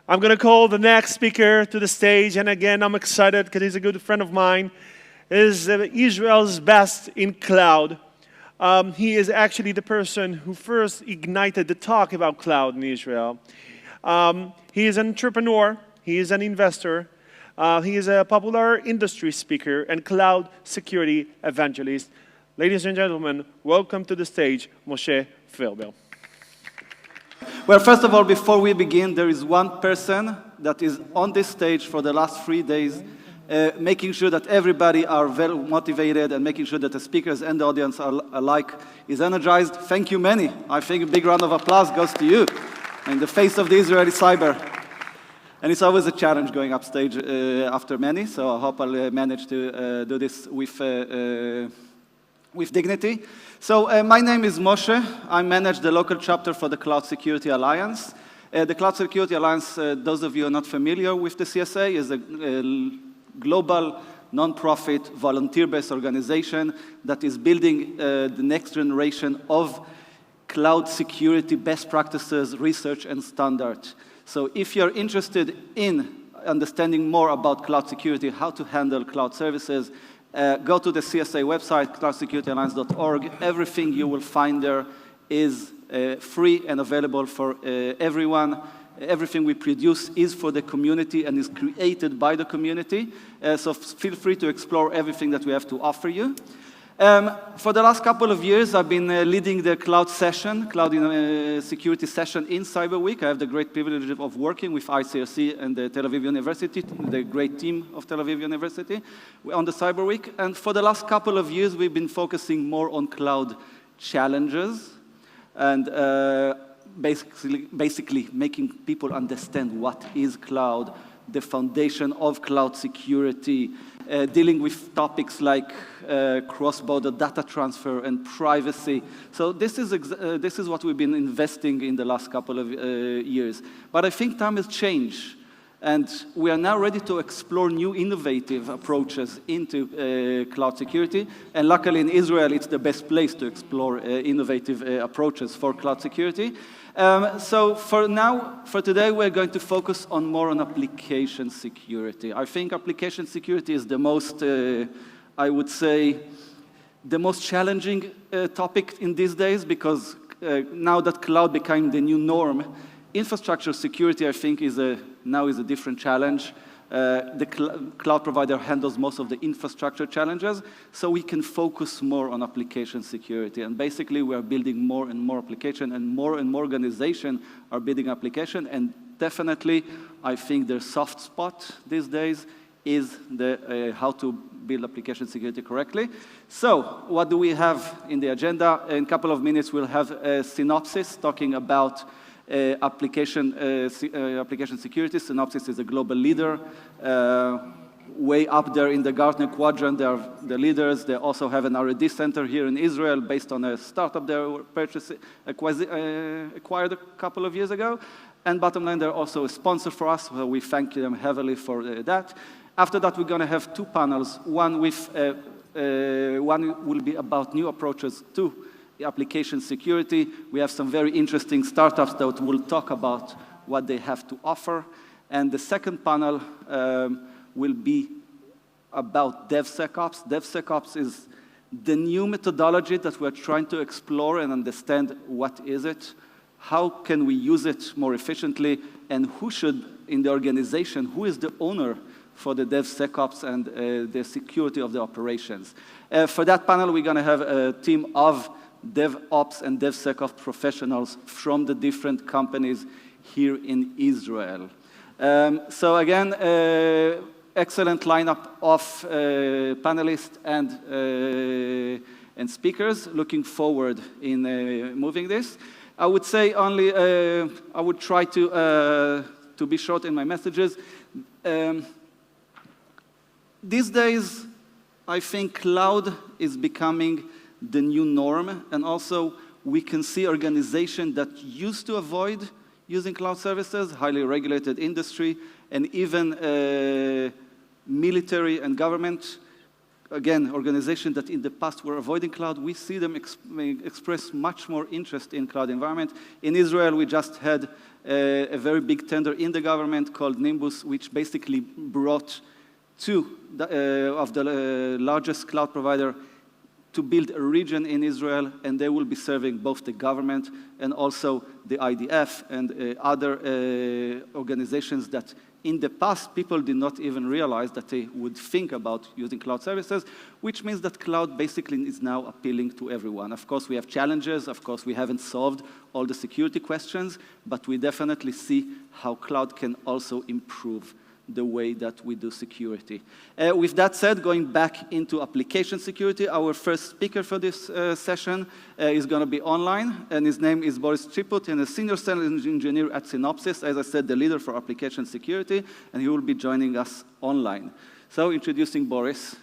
I'm going to call the next speaker to the stage, and again, I'm excited because he's a good friend of mine. He is Israel's best in cloud. He is actually the person who first ignited the talk about cloud in Israel. He is an entrepreneur. He is an investor. He is a popular industry speaker and cloud security evangelist. Ladies and gentlemen, welcome to the stage, Moshe Ferber. Well, first of all, before we begin, there is one person that is on this stage for the last 3 days, making sure that everybody are well motivated and making sure that the speakers and the audience are alike is energized. Thank you, Manny. I think a big round of applause goes to you in the face of the Israeli cyber. And it's always a challenge going upstage after Manny, so I hope I'll manage to do this with dignity. So my name is Moshe. I manage the local chapter for the Cloud Security Alliance. The Cloud Security Alliance, those of you who are not familiar with the CSA, is a global, non-profit, volunteer-based organization that is building the next generation of cloud security best practices, research, and standards. So if you're interested in understanding more about cloud security, how to handle cloud services, go to the CSA website, cloudsecurityalliance.org. Everything you will find there is free and available for everyone. Everything we produce is for the community and is created by the community. So feel free to explore everything that we have to offer you. For the last couple of years, I've been leading the cloud session, cloud security session in Cyber Week. I have the great privilege of working with ICRC and the Tel Aviv University, the great team of Tel Aviv University, on the Cyber Week. And for the last couple of years, we've been focusing more on cloud challenges and basically making people understand what is cloud, the foundation of cloud security, dealing with topics like cross-border data transfer and privacy. So this is what we've been investing in the last couple of years. But I think time has changed, and we are now ready to explore new innovative approaches into cloud security. And luckily in Israel, it's the best place to explore innovative approaches for cloud security. So for today, we're going to focus more on application security. I think application security is the most, I would say, the most challenging topic in these days, because now that cloud became the new norm, infrastructure security, I think, now is a different challenge. The cloud provider handles most of the infrastructure challenges, so we can focus more on application security. And basically, we are building more and more application, and more organizations are building application. And definitely, I think their soft spot these days is how to build application security correctly. So what do we have in the agenda? In a couple of minutes, we'll have a synopsis talking about application security. Synopsys is a global leader, way up there in the Gartner quadrant. They are the leaders. They also have an R&D center here in Israel based on a startup they acquired a couple of years ago. And bottom line, they're also a sponsor for us, so we thank them heavily for that. After that, we're going to have two panels. One will be about new approaches to application security. We have some very interesting startups that will talk about what they have to offer. And the second panel will be about DevSecOps. DevSecOps is the new methodology that we're trying to explore and understand what is it, how can we use it more efficiently, and who should, in the organization, who is the owner for the DevSecOps and the security of the operations. For that panel, we're going to have a team of DevOps and DevSecOps professionals from the different companies here in Israel. So again, excellent lineup of panelists and speakers. Looking forward in moving this. I would say only, I would try to be short in my messages. These days, I think cloud is becoming the new norm, and also we can see organizations that used to avoid using cloud services, highly regulated industry, and even military and government again, organizations that in the past were avoiding cloud, we see them express much more interest in cloud environment. In Israel, we just had a very big tender in the government called Nimbus, which basically brought two of the largest cloud provider to build a region in Israel, and they will be serving both the government and also the IDF and other organizations that in the past people did not even realize that they would think about using cloud services, which means that cloud basically is now appealing to everyone. Of course, we have challenges. Of course, we haven't solved all the security questions, but we definitely see how cloud can also improve the way that we do security. With that said, going back into application security, our first speaker for this session is going to be online, and his name is Boris Chiput, and a senior sales engineer at Synopsys, as I said, the leader for application security, and he will be joining us online. So introducing Boris.